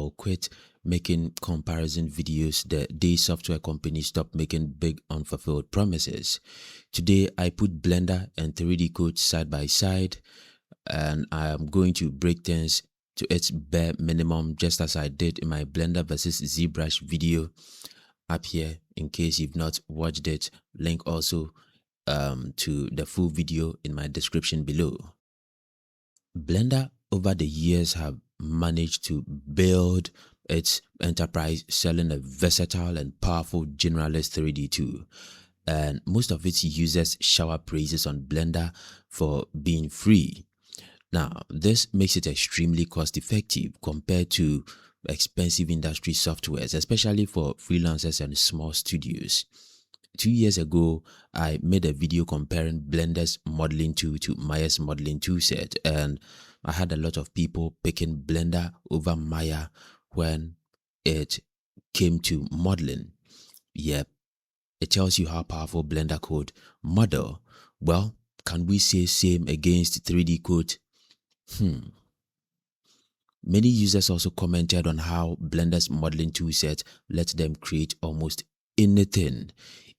will quit making comparison videos the day software companies stop making big unfulfilled promises. Today, I put Blender and 3DCoat side by side, and I am going to break things to its bare minimum, just as I did in my Blender versus ZBrush video up here. In case you've not watched it, link also to the full video in my description below. Blender over the years have managed to build its enterprise, selling a versatile and powerful generalist 3D tool, and most of its users shower praises on Blender for being free. Now, this makes it extremely cost-effective compared to expensive industry softwares, especially for freelancers and small studios. 2 years ago, I made a video comparing Blender's modeling tool to Maya's modeling toolset, and I had a lot of people picking Blender over Maya when it came to modeling. Yep, it tells you how powerful Blender could model. Well, can we say same against 3DCoat? Many users also commented on how Blender's modeling toolset lets them create almost anything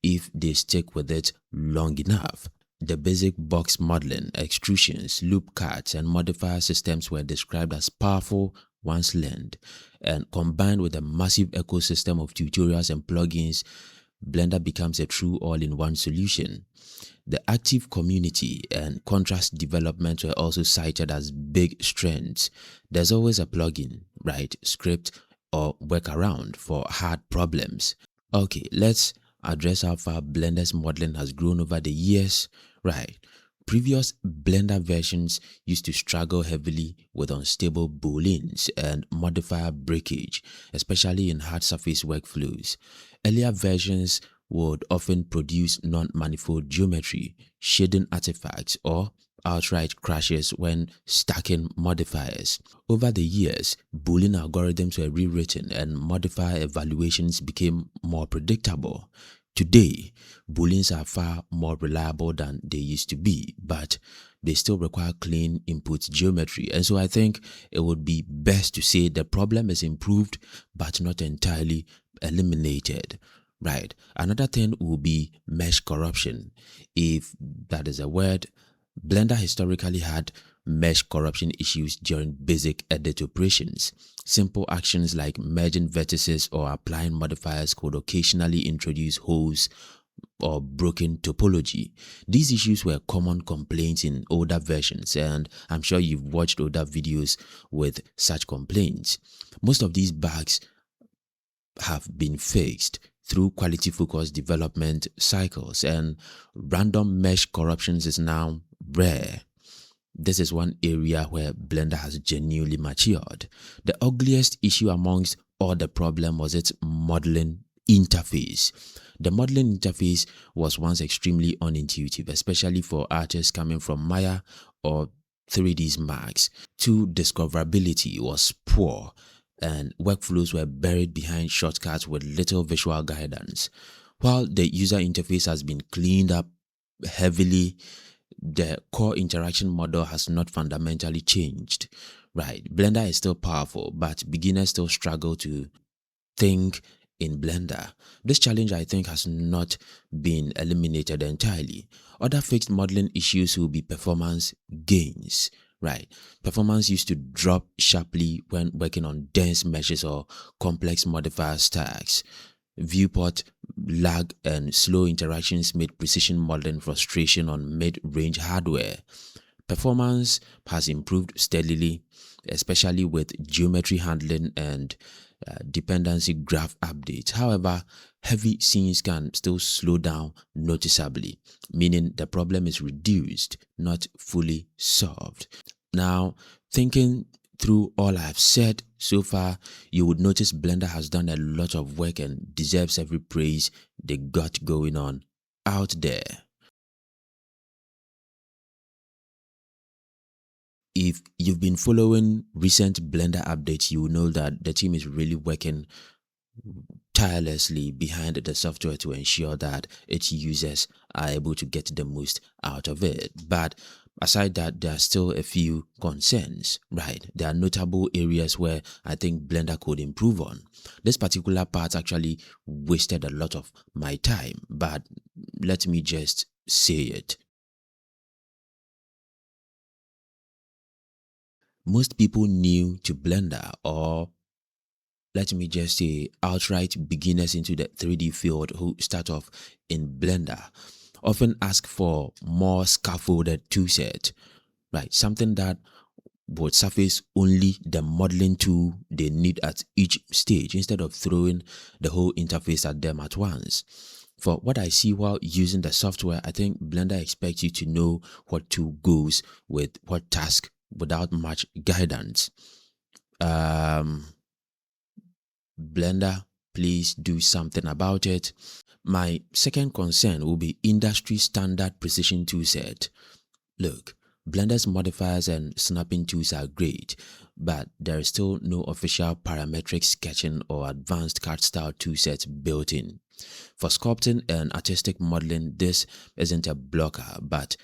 if they stick with it long enough. The basic box modeling, extrusions, loop cuts, and modifier systems were described as powerful once learned, and combined with a massive ecosystem of tutorials and plugins, Blender becomes a true all-in-one solution. The active community and contrast development were also cited as big strengths. There's always a plugin, right, script, or workaround for hard problems. Okay, let's address how far Blender's modeling has grown over the years. Right, previous Blender versions used to struggle heavily with unstable booleans and modifier breakage, especially in hard surface workflows. Earlier versions would often produce non-manifold geometry, shading artifacts, or outright crashes when stacking modifiers. Over the years, Boolean algorithms were rewritten and modifier evaluations became more predictable. Today, Booleans are far more reliable than they used to be, but they still require clean input geometry. And so I think it would be best to say the problem is improved, but not entirely eliminated. Right. Another thing will be mesh corruption. If that is a word, Blender historically had mesh corruption issues during basic edit operations. Simple actions like merging vertices or applying modifiers could occasionally introduce holes or broken topology. These issues were common complaints in older versions, and I'm sure you've watched older videos with such complaints. Most of these bugs have been fixed through quality-focused development cycles, and random mesh corruptions is now rare. This is one area where Blender has genuinely matured. The ugliest issue amongst all the problem was its modeling interface. The modeling interface was once extremely unintuitive, especially for artists coming from Maya or 3ds Max. Discoverability was poor, and workflows were buried behind shortcuts with little visual guidance. While the user interface has been cleaned up heavily, the core interaction model has not fundamentally changed. Right, Blender is still powerful, but beginners still struggle to think in Blender. This challenge, I think, has not been eliminated entirely. Other fixed modeling issues will be performance gains. Right, performance used to drop sharply when working on dense meshes or complex modifier stacks. Viewport lag and slow interactions made precision modeling frustration on mid-range hardware. Performance has improved steadily, especially with geometry handling and dependency graph updates. However, heavy scenes can still slow down noticeably, meaning the problem is reduced, not fully solved. Now, thinking through all I've said so far, you would notice Blender has done a lot of work and deserves every praise they got going on out there. If you've been following recent Blender updates, you will know that the team is really working tirelessly behind the software to ensure that its users are able to get the most out of it. But aside that, there are still a few concerns, right? There are notable areas where I think Blender could improve on. This particular part actually wasted a lot of my time, but let me just say it. Most people new to Blender, or let me just say outright beginners into the 3D field who start off in Blender, often ask for more scaffolded toolset, right? Something that would surface only the modeling tool they need at each stage instead of throwing the whole interface at them at once. For what I see while using the software, I think Blender expects you to know what tool goes with what task without much guidance. Blender, please do something about it. My second concern will be industry standard precision toolset. Look, Blender's modifiers and snapping tools are great, but there is still no official parametric sketching or advanced card style toolset built in. For sculpting and artistic modeling, this isn't a blocker, but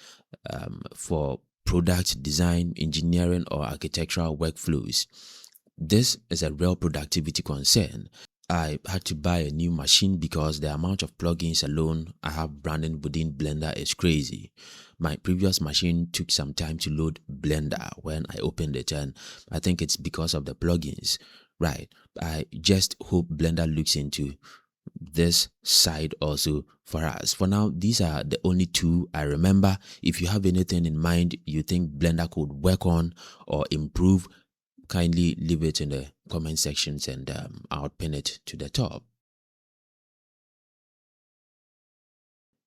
for product design, engineering, or architectural workflows, this is a real productivity concern. I had to buy a new machine because the amount of plugins alone I have running within Blender is crazy. My previous machine took some time to load Blender when I opened it, and I think it's because of the plugins. Right. I just hope Blender looks into this side also for us. For now, these are the only two I remember. If you have anything in mind you think Blender could work on or improve, kindly leave it in the comment sections and I'll pin it to the top.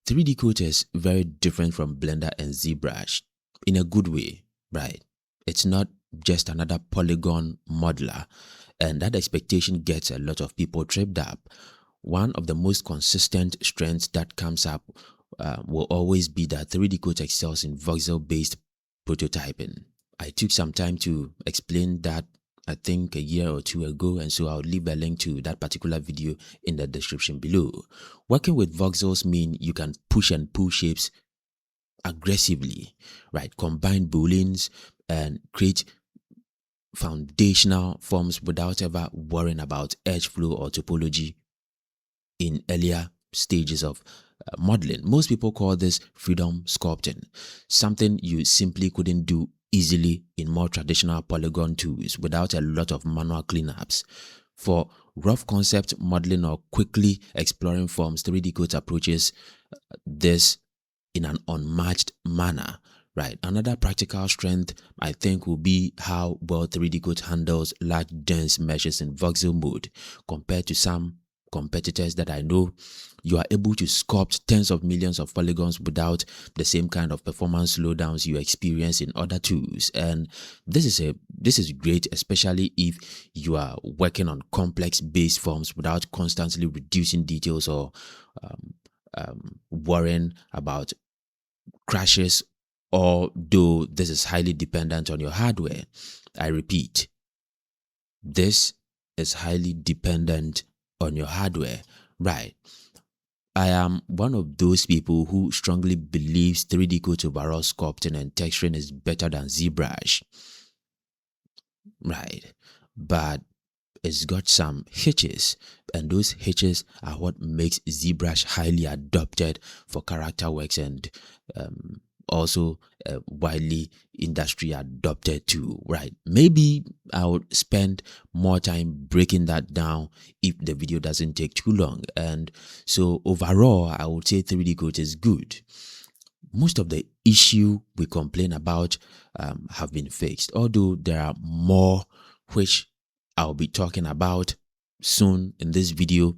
3DCoat is very different from Blender and ZBrush in a good way, right? It's not just another polygon modeler, and that expectation gets a lot of people tripped up. One of the most consistent strengths that comes up will always be that 3DCoat excels in voxel-based prototyping. I took some time to explain that, I think a year or two ago, and so I'll leave a link to that particular video in the description below. Working with voxels mean you can push and pull shapes aggressively, right? Combine booleans and create foundational forms without ever worrying about edge flow or topology in earlier stages of modeling. Most people call this freedom sculpting, something you simply couldn't do easily in more traditional polygon tools without a lot of manual cleanups. For rough concept modeling or quickly exploring forms, 3DCoat approaches this in an unmatched manner, right? Another practical strength I think will be how well 3DCoat handles large dense meshes in voxel mode compared to some competitors that I know. You are able to sculpt tens of millions of polygons without the same kind of performance slowdowns you experience in other tools, and this is great, especially if you are working on complex base forms without constantly reducing details or worrying about crashes, although this is highly dependent on your hardware. I repeat, this is highly dependent on your hardware, right? I am one of those people who strongly believes 3DCoat overall sculpting and texturing is better than ZBrush, right? But it's got some hitches, and those hitches are what makes ZBrush highly adopted for character works and also widely industry adopted too, right? Maybe I would spend more time breaking that down if the video doesn't take too long. And so overall, I would say 3DCoat is good. Most of the issue we complain about have been fixed, although there are more which I'll be talking about soon in this video.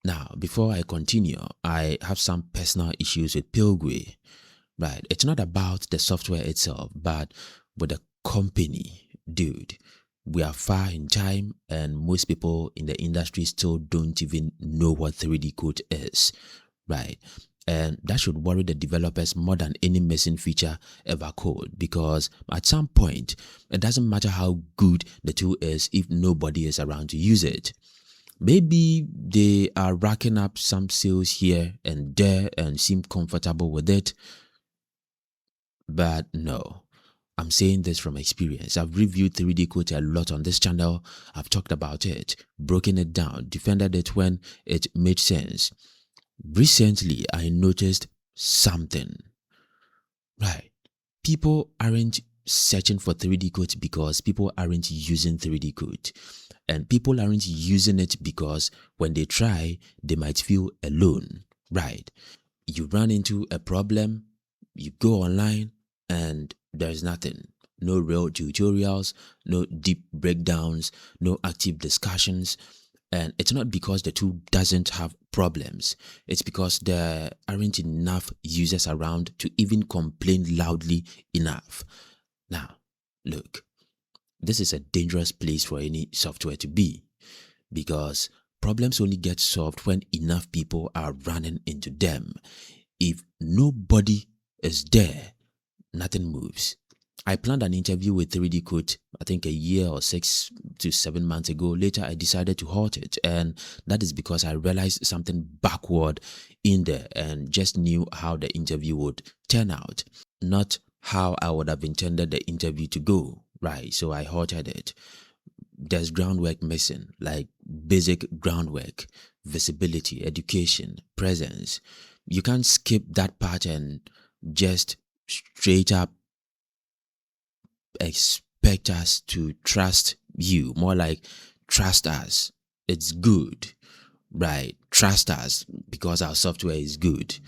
Now, before I continue, I have some personal issues with Pilgway, right? It's not about the software itself, but with the company. Dude, we are far in time and most people in the industry still don't even know what 3DCoat is, right? And that should worry the developers more than any missing feature ever could, because at some point, it doesn't matter how good the tool is if nobody is around to use it. Maybe they are racking up some sales here and there and seem comfortable with it. But no, I'm saying this from experience. I've reviewed 3DCoat a lot on this channel. I've talked about it, broken it down, defended it when it made sense. Recently, I noticed something. Right. People aren't searching for 3DCoat because people aren't using 3DCoat. And people aren't using it because when they try, they might feel alone. Right. You run into a problem, you go online, and there's nothing. No real tutorials, no deep breakdowns, no active discussions. And it's not because the tool doesn't have problems. It's because there aren't enough users around to even complain loudly enough. Now, look, this is a dangerous place for any software to be, because problems only get solved when enough people are running into them. If nobody is there, nothing moves. I planned an interview with 3DCoat, I think a year or 6 to 7 months ago. Later, I decided to halt it, and that is because I realized something backward in there and just knew how the interview would turn out, not how I would have intended the interview to go, right? So I halted it. There's groundwork missing, like basic groundwork, visibility, education, presence. You can't skip that part and just straight up expect us to trust you. More like trust us. It's good, right? Trust us because our software is good.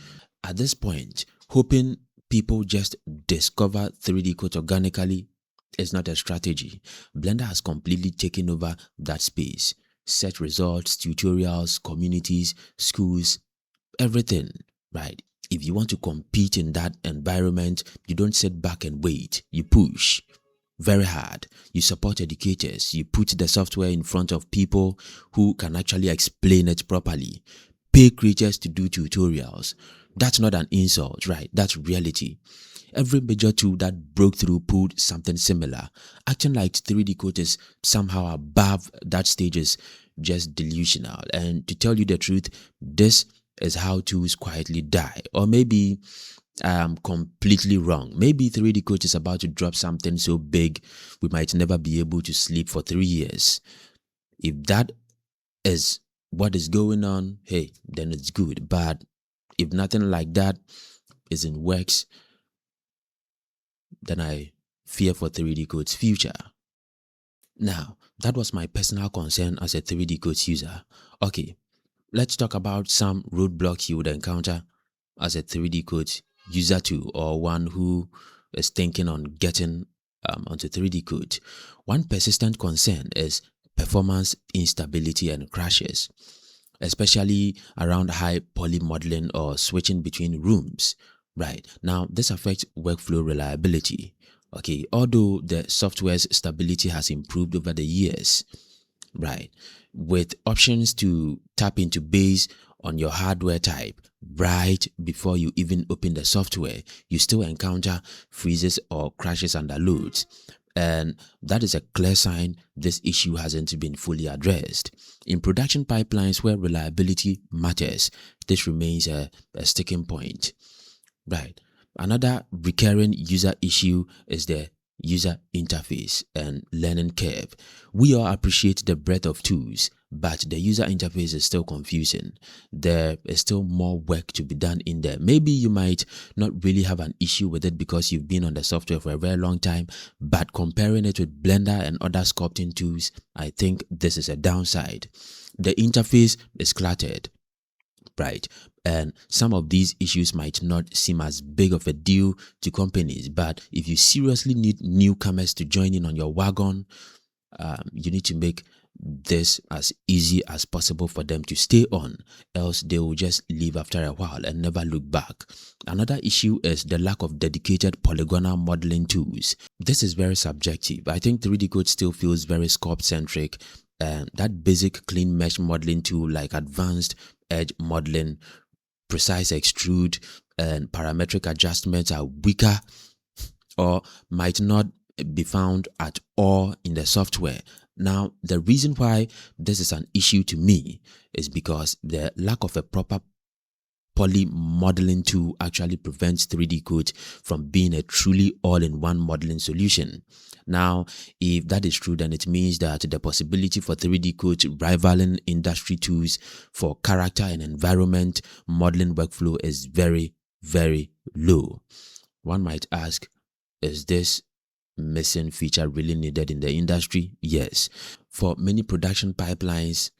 At this point, hoping people just discover 3DCoat organically is not a strategy. Blender has completely taken over that space. Search results, tutorials, communities, schools, everything, right? If you want to compete in that environment, you don't sit back and wait. You push very hard. You support educators. You put the software in front of people who can actually explain it properly. Pay creators to do tutorials. That's not an insult, right? That's reality. Every major tool that broke through pulled something similar. Acting like 3DCoat is somehow above that stage is just delusional. And to tell you the truth, this is how tools quietly die. Or maybe I'm completely wrong. Maybe 3DCoat is about to drop something so big we might never be able to sleep for 3 years. If that is what is going on, hey, then it's good. But if nothing like that is in works, then I fear for 3DCoat's future. Now, that was my personal concern as a 3DCoat user. Okay, let's talk about some roadblocks you would encounter as a 3DCoat user too, or one who is thinking on getting onto 3DCoat. One persistent concern is performance instability and crashes, especially around high poly modeling or switching between rooms. Right, now this affects workflow reliability. Okay, although the software's stability has improved over the years, right, with options to tap into based on your hardware type right before you even open the software, you still encounter freezes or crashes under loads. And that is a clear sign this issue hasn't been fully addressed. In production pipelines where reliability matters, this remains a sticking point. Right. Another recurring user issue is the user interface and learning curve. We all appreciate the breadth of tools, but the user interface is still confusing. There is still more work to be done in there. Maybe you might not really have an issue with it because you've been on the software for a very long time, but comparing it with Blender and other sculpting tools, I think this is a downside. The interface is cluttered, right? And some of these issues might not seem as big of a deal to companies, but if you seriously need newcomers to join in on your wagon, you need to make this as easy as possible for them to stay on, else they will just leave after a while and never look back. Another issue is the lack of dedicated polygonal modeling tools. This is very subjective. I think 3DCoat still feels very sculpt centric, and that basic clean mesh modeling tool like advanced edge modeling, precise extrude, and parametric adjustments are weaker or might not be found at all in the software. Now, the reason why this is an issue to me is because the lack of a proper poly modeling tool actually prevents 3DCoat from being a truly all-in-one modeling solution. Now, if that is true, then it means that the possibility for 3DCoat rivaling industry tools for character and environment modeling workflow is very, very low. One might ask, is this missing feature really needed in the industry? Yes. For many production pipelines,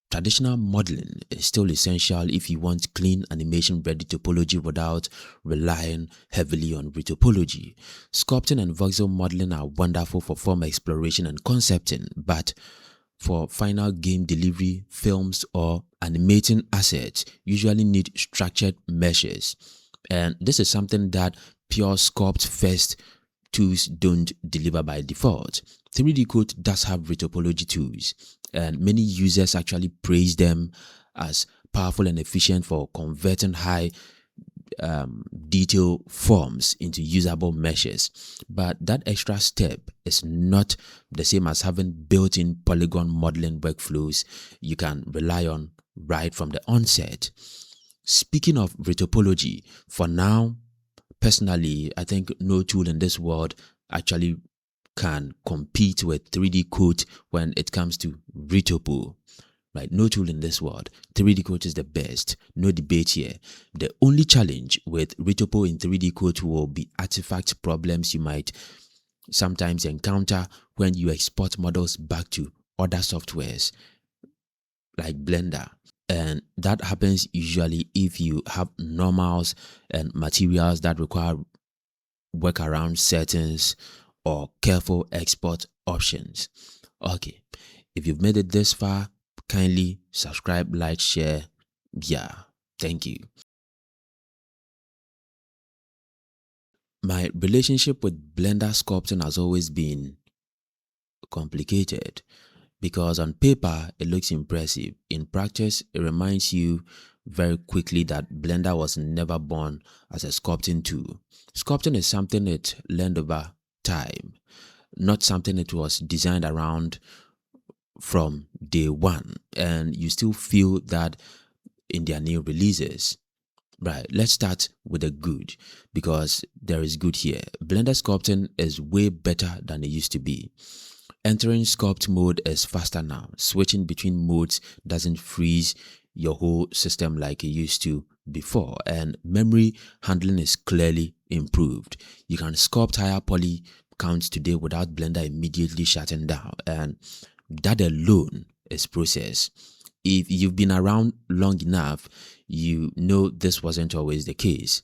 traditional modeling is still essential if you want clean animation-ready topology without relying heavily on retopology. Sculpting and voxel modeling are wonderful for form exploration and concepting, but for final game delivery, films or animating assets usually need structured meshes. And this is something that pure sculpt first tools don't deliver by default. 3DCoat does have retopology tools, and many users actually praise them as powerful and efficient for converting high detail forms into usable meshes. But that extra step is not the same as having built-in polygon modeling workflows you can rely on right from the onset. Speaking of retopology, for now, personally, I think no tool in this world actually can compete with 3DCoat when it comes to retopo. Right, no tool in this world. 3DCoat is the best. No debate here. The only challenge with retopo in 3DCoat will be artifact problems you might sometimes encounter when you export models back to other softwares like Blender. And that happens usually if you have normals and materials that require workaround settings or careful export options. Okay, if you've made it this far, kindly subscribe, like, share. Yeah, thank you. My relationship with Blender sculpting has always been complicated because on paper it looks impressive. In practice, it reminds you very quickly that Blender was never born as a sculpting tool. Sculpting is something it learned over time, not something it was designed around from day one, and you still feel that in their new releases. Right, let's start with the good, because there is good here. Blender sculpting is way better than it used to be. Entering sculpt mode is faster now. Switching between modes doesn't freeze your whole system like it used to before, and memory handling is clearly improved. You can sculpt higher poly counts today without Blender immediately shutting down, and that alone is process. If you've been around long enough, you know this wasn't always the case.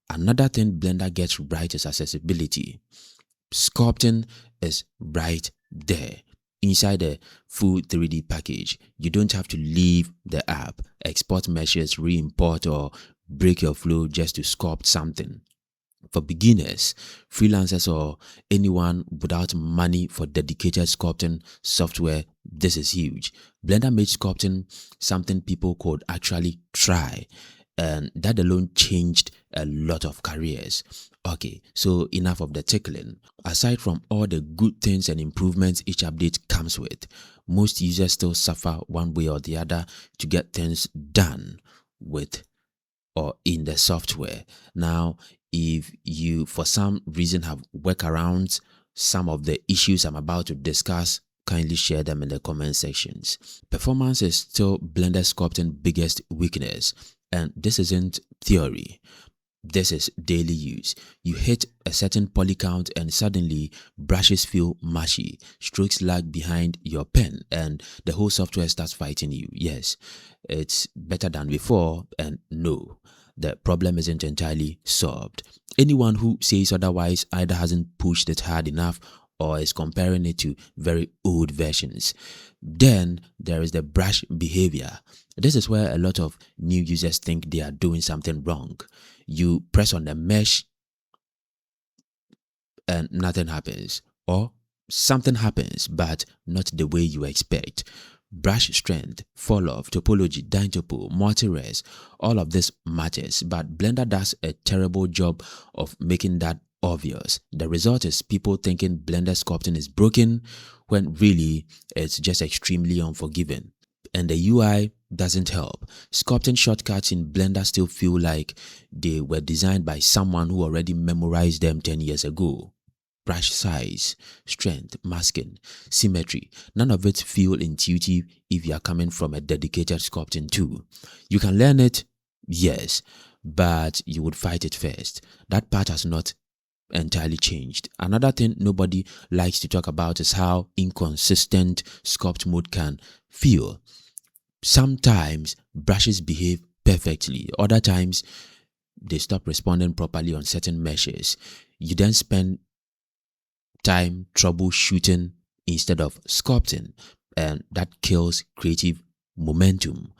Another thing Blender gets right is accessibility. Sculpting is right there inside the full 3D package. You don't have to leave the app, export meshes, re-import, or break your flow just to sculpt something. For beginners, freelancers, or anyone without money for dedicated sculpting software, this is huge. Blender made sculpting something people could actually try, and that alone changed a lot of careers. Okay, so enough of the tickling. Aside from all the good things and improvements each update comes with, most users still suffer one way or the other to get things done with or in the software. Now, if you for some reason have workarounds some of the issues I'm about to discuss, kindly share them in the comment sections. Performance is still Blender sculpting's biggest weakness, and this isn't theory. This is daily use. You hit a certain poly count and suddenly brushes feel mushy, strokes lag behind your pen, and the whole software starts fighting you. Yes, it's better than before, and no, the problem isn't entirely solved. Anyone who says otherwise either hasn't pushed it hard enough or is comparing it to very old versions. Then there is the brush behavior. This is where a lot of new users think they are doing something wrong. You press on the mesh and nothing happens, or something happens but not the way you expect. Brush strength, fall off, topology, dyntopo, multi-res, all of this matters, but Blender does a terrible job of making that obvious. The result is people thinking Blender sculpting is broken when really it's just extremely unforgiving. And the UI doesn't help. Sculpting shortcuts in Blender still feel like they were designed by someone who already memorized them 10 years ago. Brush size, strength, masking, symmetry, none of it feel intuitive if you are coming from a dedicated sculpting tool. You can learn it, yes, but you would fight it first. That part has not entirely changed. Another thing nobody likes to talk about is how inconsistent sculpt mode can feel. Sometimes brushes behave perfectly, other times they stop responding properly on certain meshes. You then spend time troubleshooting instead of sculpting, and that kills creative momentum,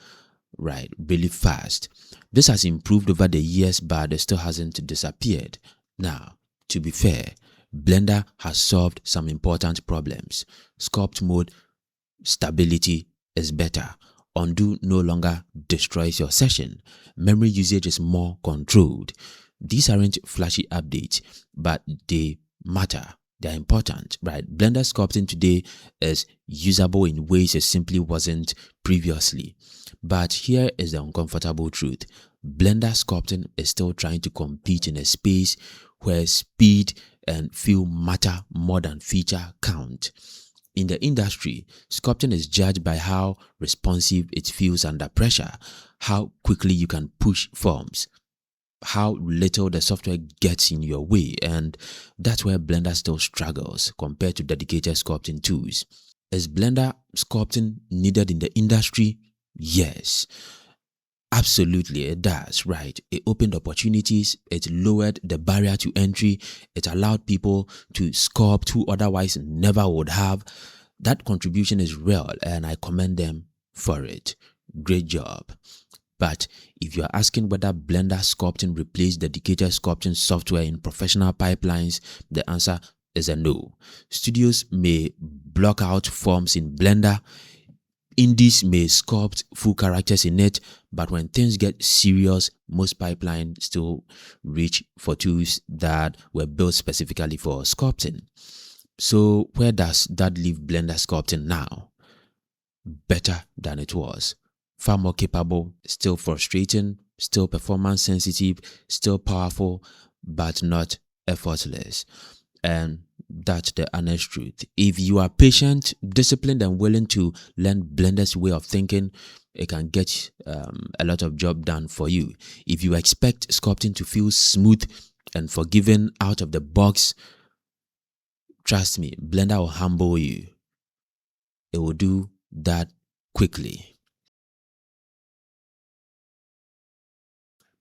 right, really fast. This has improved over the years, but it still hasn't disappeared. Now, to be fair, Blender has solved some important problems. Sculpt mode stability is better. Undo no longer destroys your session. Memory usage is more controlled. These aren't flashy updates, but they matter. They're important, right? Blender sculpting today is usable in ways it simply wasn't previously. But here is the uncomfortable truth. Blender sculpting is still trying to compete in a space where speed and feel matter more than feature count. In the industry, sculpting is judged by how responsive it feels under pressure, how quickly you can push forms, how little the software gets in your way, and that's where Blender still struggles compared to dedicated sculpting tools. Is Blender sculpting needed in the industry? Yes. Absolutely, it does, right? It opened opportunities, it lowered the barrier to entry, it allowed people to sculpt who otherwise never would have. That contribution is real, and I commend them for it. Great job. But if you're asking whether Blender sculpting replaced dedicated sculpting software in professional pipelines, the answer is a no. Studios may block out forms in Blender, indies may sculpt full characters in it, but when things get serious, most pipelines still reach for tools that were built specifically for sculpting. So where does that leave Blender sculpting now? Better than it was. Far more capable, still frustrating, still performance sensitive, still powerful, but not effortless. And that's the honest truth. If you are patient, disciplined, and willing to learn Blender's way of thinking, it can get a lot of job done for you. If you expect sculpting to feel smooth and forgiving out of the box, trust me, Blender will humble you. It will do that quickly.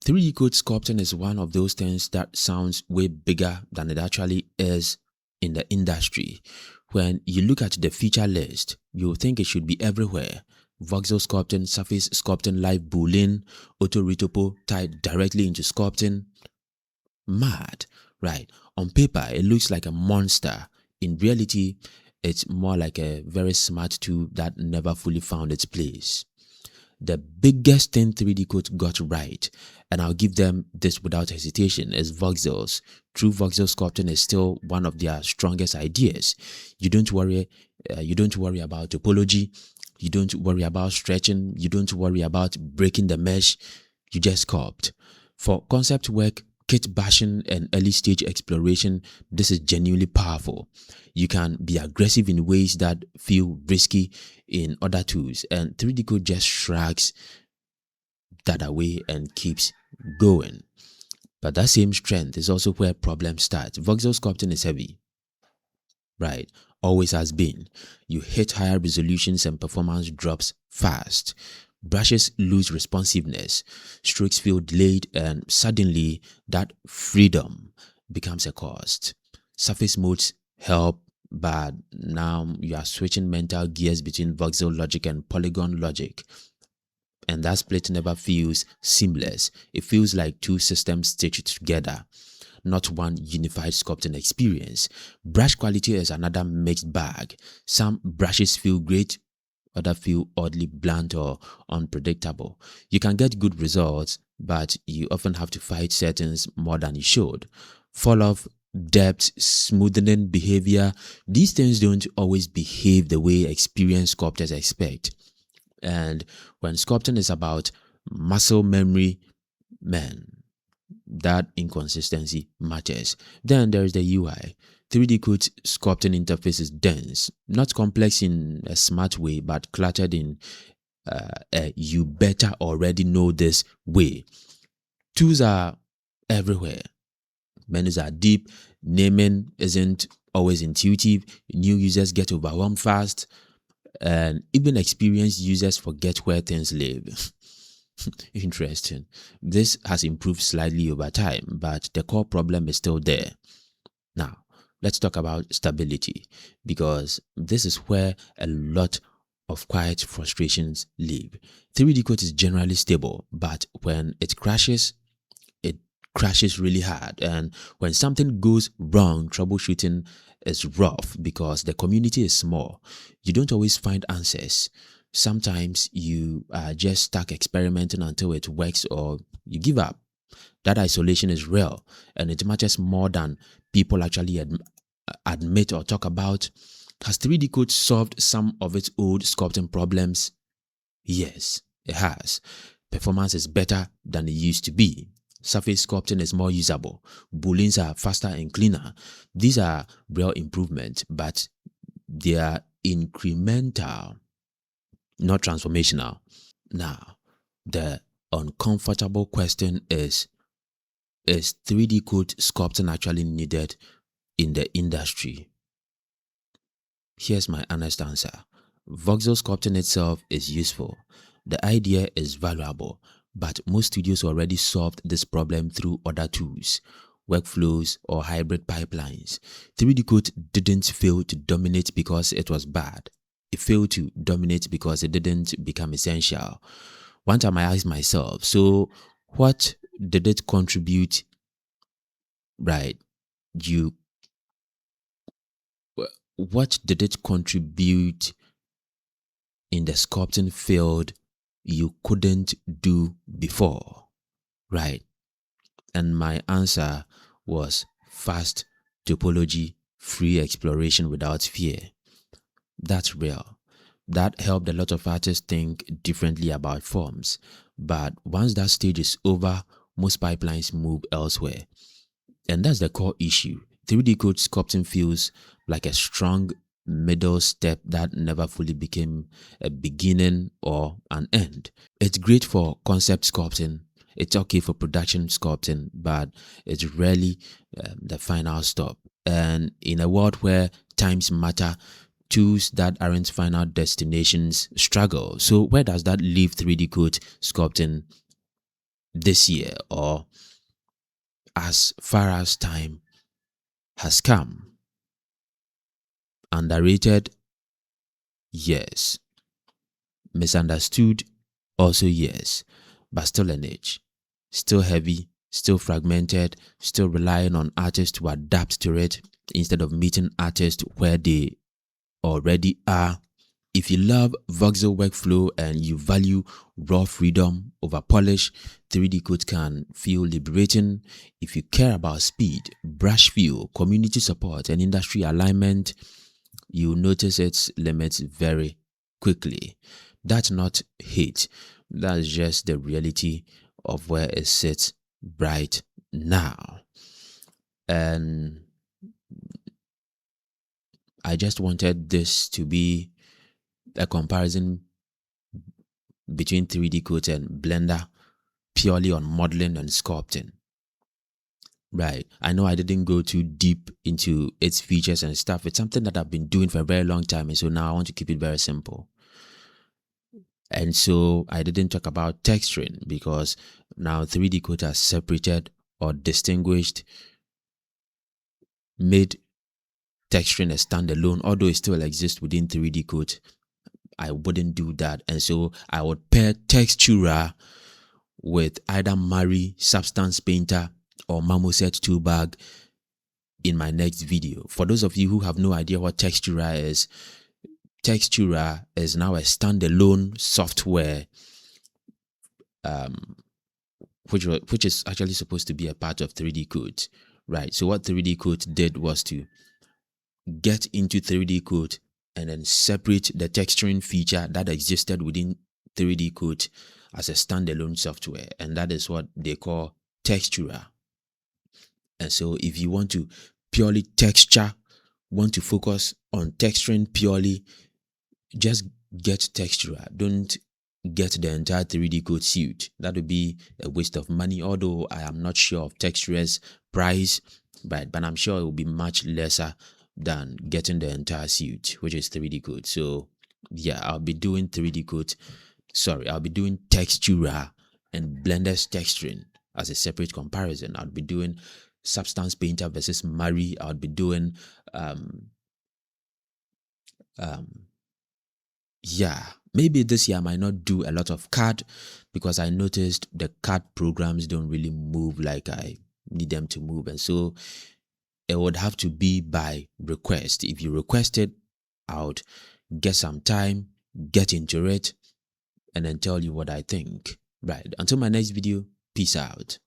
3DCoat sculpting is one of those things that sounds way bigger than it actually is in the industry. When you look at the feature list, you'll think it should be everywhere. Voxel sculpting, surface sculpting, live boolean, auto retopo tied directly into sculpting. Mad, right? On paper, it looks like a monster. In reality, it's more like a very smart tool that never fully found its place. The biggest thing 3DCoat got right, and I'll give them this without hesitation, is voxels. True voxel sculpting is still one of their strongest ideas. You don't worry about topology, you don't worry about stretching, you don't worry about breaking the mesh, you just sculpt. For concept work, kit bashing, and early stage exploration, this is genuinely powerful. You can be aggressive in ways that feel risky in other tools, and 3DCoat just shrugs that away and keeps going. But that same strength is also where problems start. Voxel sculpting is heavy, right? Always has been. You hit higher resolutions and performance drops fast. Brushes lose responsiveness, strokes feel delayed, and suddenly that freedom becomes a cost. Surface modes help, but now you are switching mental gears between voxel logic and polygon logic. And that split never feels seamless. It feels like two systems stitched together, not one unified sculpting experience. Brush quality is another mixed bag. Some brushes feel great, others feel oddly blunt or unpredictable. You can get good results, but you often have to fight settings more than you should. Fall off depth, smoothing behavior. These things don't always behave the way experienced sculptors expect. And when sculpting is about muscle memory, man, that inconsistency matters. Then there is the UI. 3DCoat sculpting interface is dense, not complex in a smart way, but cluttered in you better already know this way. Tools are everywhere. Menus are deep. Naming isn't always intuitive. New users get overwhelmed fast. And even experienced users forget where things live. Interesting. This has improved slightly over time, but the core problem is still there. Now, let's talk about stability, because this is where a lot of quiet frustrations live. 3DCoat is generally stable, but when it crashes really hard. And when something goes wrong, troubleshooting is rough because the community is small. You don't always find answers. Sometimes you are just stuck experimenting until it works or you give up. That isolation is real, and it matters more than people actually admit or talk about. Has 3DCoat solved some of its old sculpting problems? Yes, it has. Performance is better than it used to be. Surface sculpting is more usable. Booleans are faster and cleaner. These are real improvements, but they are incremental, not transformational. Now, the uncomfortable question is 3DCoat sculpting actually needed in the industry? Here's my honest answer. Voxel sculpting itself is useful. The idea is valuable, but most studios already solved this problem through other tools, workflows, or hybrid pipelines. 3DCoat didn't fail to dominate because it was bad. It failed to dominate because it didn't become essential. One time I asked myself, so what did it contribute? Right. What did it contribute in the sculpting field you couldn't do before? Right. And my answer was fast topology, free exploration without fear. That's real. That helped a lot of artists think differently about forms. But once that stage is over, most pipelines move elsewhere. And that's the core issue. 3DCoat sculpting feels like a strong middle step that never fully became a beginning or an end. It's great for concept sculpting. It's okay for production sculpting, but it's rarely the final stop. And in a world where times matter, tools that aren't final destinations struggle. So where does that leave 3DCoat sculpting this year, or as far as time has come? Underrated? Yes. Misunderstood? Also yes. But still a niche. Still heavy, still fragmented, still relying on artists to adapt to it instead of meeting artists where they already are. If you love voxel workflow and you value raw freedom over polish, 3DCoat can feel liberating. If you care about speed, brush feel, community support, and industry alignment, you'll notice its limits very quickly. That's not hate. That's just the reality of where it sits right now. And I just wanted this to be a comparison between 3DCoat and Blender purely on modeling and sculpting. Right. I know I didn't go too deep into its features and stuff. It's something that I've been doing for a very long time, and so now I want to keep it very simple. And so I didn't talk about texturing because now 3DCoat has separated or distinguished, made texturing a standalone, although it still exists within 3DCoat. I wouldn't do that. And so I would pair textura with either Mari, Substance Painter, or Marmoset Toolbag in my next video. For those of you who have no idea what textura is now a standalone software which is actually supposed to be a part of 3DCoat, right? So what 3DCoat did was to get into 3DCoat and then separate the texturing feature that existed within 3DCoat as a standalone software, and that is what they call texturer. And so if you want to purely texture, want to focus on texturing purely, just get texturer. Don't get the entire 3DCoat suite. That would be a waste of money, although I am not sure of texturer's price, but I'm sure it will be much lesser than getting the entire suite, which is 3DCoat. So yeah, I'll be doing 3DCoat. I'll be doing texturer and Blender's texturing as a separate comparison. I'll be doing Substance Painter versus Mari. I'll be doing yeah, maybe this year I might not do a lot of CAD because I noticed the CAD programs don't really move like I need them to move, and so it would have to be by request. If you request it, I would get some time, get into it, and then tell you what I think. Right, until my next video, peace out.